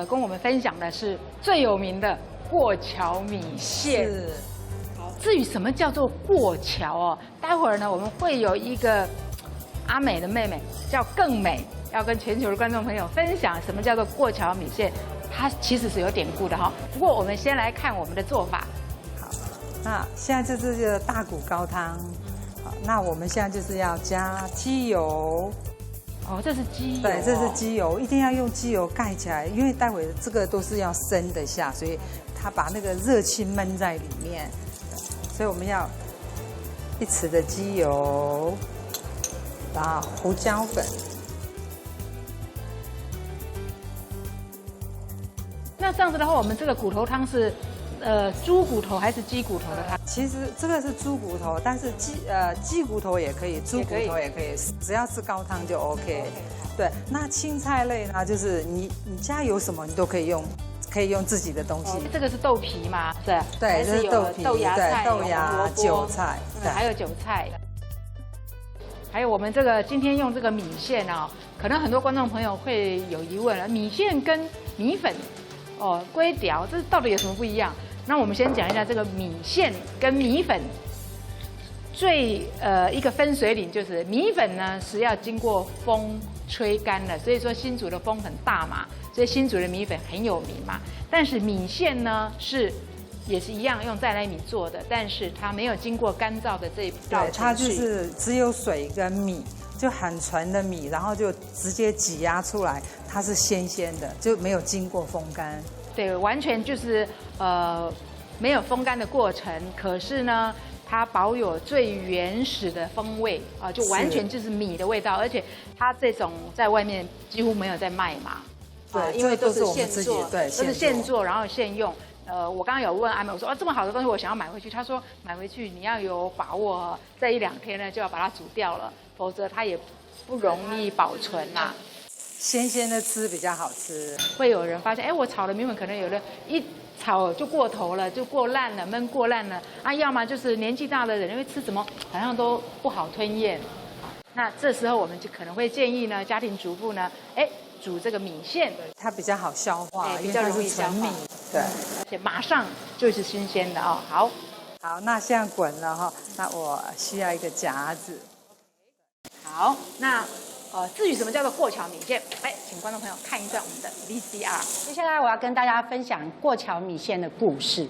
跟我们分享的是最有名的过桥米线。是。好，至于什么叫做过桥哦，待会儿呢我们会有一个阿美的妹妹叫更美，要跟全球的观众朋友分享什么叫做过桥米线。它其实是有典故的哈。不过我们先来看我们的做法。好，那现在这个大骨高汤。好，那我们现在就是要加鸡油。哦，这是鸡油。对，这是鸡油，一定要用鸡油盖起来，因为待会这个都是要生的下，所以它把那个热气闷在里面。所以我们要1匙的鸡油，然后胡椒粉。那这样子的话，我们这个骨头汤是，猪骨头还是鸡骨头的汤？其实这个是猪骨头，但是鸡骨头也可以，猪骨头也可以，只要是高汤就 OK。对，那青菜类呢，就是你家有什么你都可以用，可以用自己的东西。这个是豆皮吗？是。对，这是豆皮，豆芽菜、豆芽、韭菜，对，还有韭菜。还有我们这个今天用这个米线哦，可能很多观众朋友会有疑问了，米线跟米粉。哦，粿条这到底有什么不一样？那我们先讲一下这个米线跟米粉一个分水岭，就是米粉呢是要经过风吹干的，所以说新竹的风很大嘛，所以新竹的米粉很有名嘛。但是米线呢也是一样用再来米做的，但是它没有经过干燥的这一道程序，它就是只有水跟米。就很纯的米，然后就直接挤压出来，它是鲜鲜的，就没有经过风干。对，完全就是没有风干的过程，可是呢，它保有最原始的风味啊，就完全就是米的味道，而且它这种在外面几乎没有在卖嘛。对，因为都是现做，对，都是现做，然后现用。我刚刚有问阿美，我说这么好的东西我想要买回去，她说买回去你要有把握，在1-2天呢就要把它煮掉了，否则它也不容易保存啦。鲜鲜的吃比较好吃。会有人发现，哎，我炒的米粉可能有的一炒就过头了，就过烂了，焖过烂了啊，要么就是年纪大的人因为吃什么好像都不好吞咽。那这时候我们就可能会建议呢，家庭主妇呢，哎，煮这个米线，它比较好消化，比较容易消化。对，而且马上就是新鲜的哦。好，那现在滚了哈，那我需要一个夹子。好，那至于什么叫做过桥米线，哎，请观众朋友看一段我们的 VCR。接下来我要跟大家分享过桥米线的故事。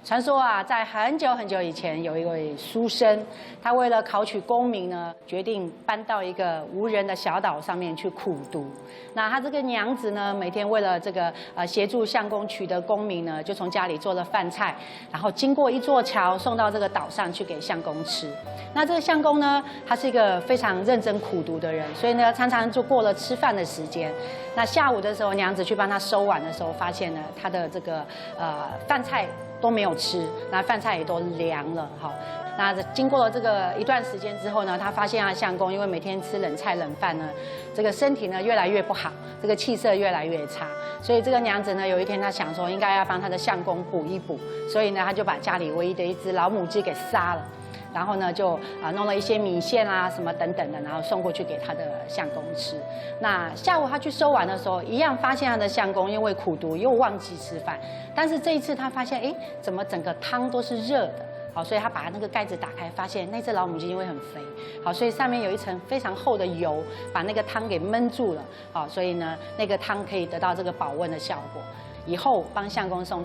传说啊，在很久很久以前，有一位书生，他为了考取功名呢，决定搬到一个无人的小岛上面去苦读。那他这个娘子呢，每天为了这个协助相公取得功名呢，就从家里做了饭菜，然后经过一座桥送到这个岛上去给相公吃。那这个相公呢，他是一个非常认真苦读的人，所以呢，常常就过了吃饭的时间。那下午的时候，娘子去帮他收碗的时候，发现呢，他的这个饭菜都没有吃，那饭菜也都凉了。好，那经过了这个一段时间之后呢，他发现相公因为每天吃冷菜冷饭呢，这个身体呢越来越不好，这个气色越来越差。所以这个娘子呢，有一天她想说，应该要帮她的相公补一补，所以呢，她就把家里唯一的一只老母鸡给杀了。然后呢，就弄了一些米线啊什么等等的，然后送过去给他的相公吃。那下午他去收碗的时候，一样发现他的相公因为苦读又忘记吃饭，但是这一次他发现，哎，怎么整个汤都是热的？好，所以他把那个盖子打开，发现那只老母鸡因为很肥，好，所以上面有一层非常厚的油，把那个汤给闷住了。好，所以呢，那个汤可以得到这个保温的效果。以后帮相公送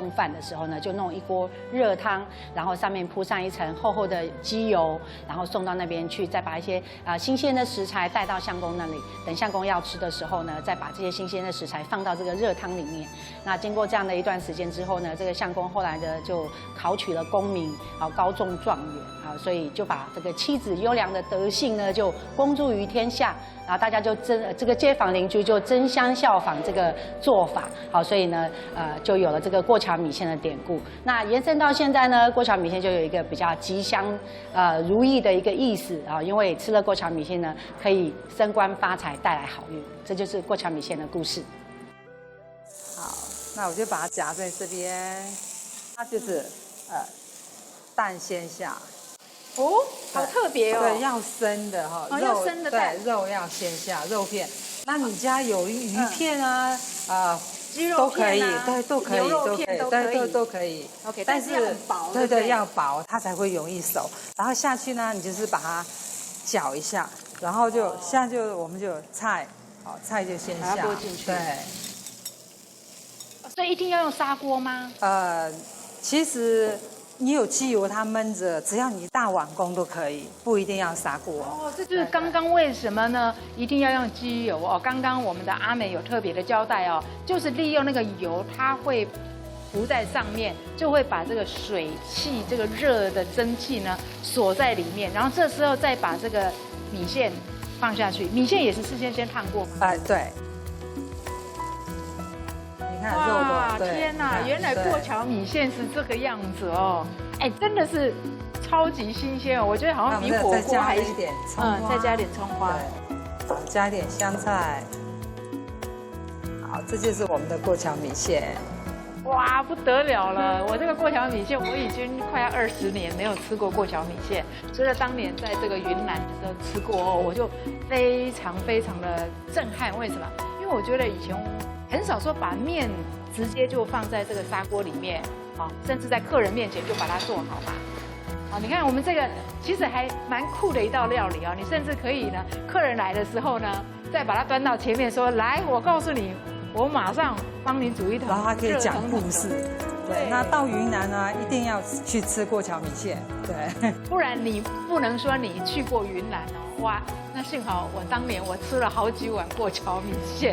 饭的时候呢，就弄一锅热汤，然后上面铺上一层厚厚的鸡油，然后送到那边去，再把一些新鲜的食材带到相公那里。等相公要吃的时候呢，再把这些新鲜的食材放到这个热汤里面。那经过这样的一段时间之后呢，这个相公后来呢就考取了功名，高中状元啊，所以就把这个妻子优良的德性呢就公诸于天下。然后大家就这个街坊邻居就争相效仿这个做法，好，所以呢，就有了这个过桥米线的典故。那延伸到现在呢，过桥米线就有一个比较吉祥、如意的一个意思啊，因为吃了过桥米线呢，可以升官发财，带来好运。这就是过桥米线的故事。好，那我就把它夹在这边，它就是蛋先下。哦，好特别哦！对，要生的哈，要生的蛋，对，肉要先下，肉片，那你家有鱼片啊，鸡肉都可以，片啊对，都可以，牛肉片都可以对，都可以。 OK，但但是要很薄对对不对要薄，它才会容易熟。然后下去呢，你就是把它搅一下，然后就现在就我们就有菜，好，菜就先下，把它拨进去对，所以一定要用砂锅吗？其实你有机油，它焖着，只要你大碗公都可以，不一定要砂锅。哦，这就是刚刚为什么呢？一定要用鸡油哦。刚刚我们的阿美有特别的交代哦，就是利用那个油，它会浮在上面，就会把这个水汽、这个热的蒸汽呢锁在里面，然后这时候再把这个米线放下去。米线也是事先先烫过吗？对。你看肉哇，的，对天哪！原来过桥米线是这个样子哦。哎，真的是超级新鲜哦！我觉得好像比火锅还一点葱花，再加一点葱花，对，好，加一点香菜。好，这就是我们的过桥米线。哇，不得了了！我这个过桥米线，我已经快要20年没有吃过过桥米线。除了当年在这个云南的时候吃过哦，我就非常非常的震撼。为什么？因为我觉得以前很少说把面直接就放在这个砂锅里面，好，甚至在客人面前就把它做好嘛。好，你看我们这个其实还蛮酷的一道料理哦。你甚至可以呢，客人来的时候呢，再把它端到前面说：“来，我告诉你。”我马上帮你煮一桶，然后他可以讲故事。对，那到云南呢，一定要去吃过桥米线。对，不然你不能说你去过云南哦。哇，那幸好我当年我吃了好几碗过桥米线。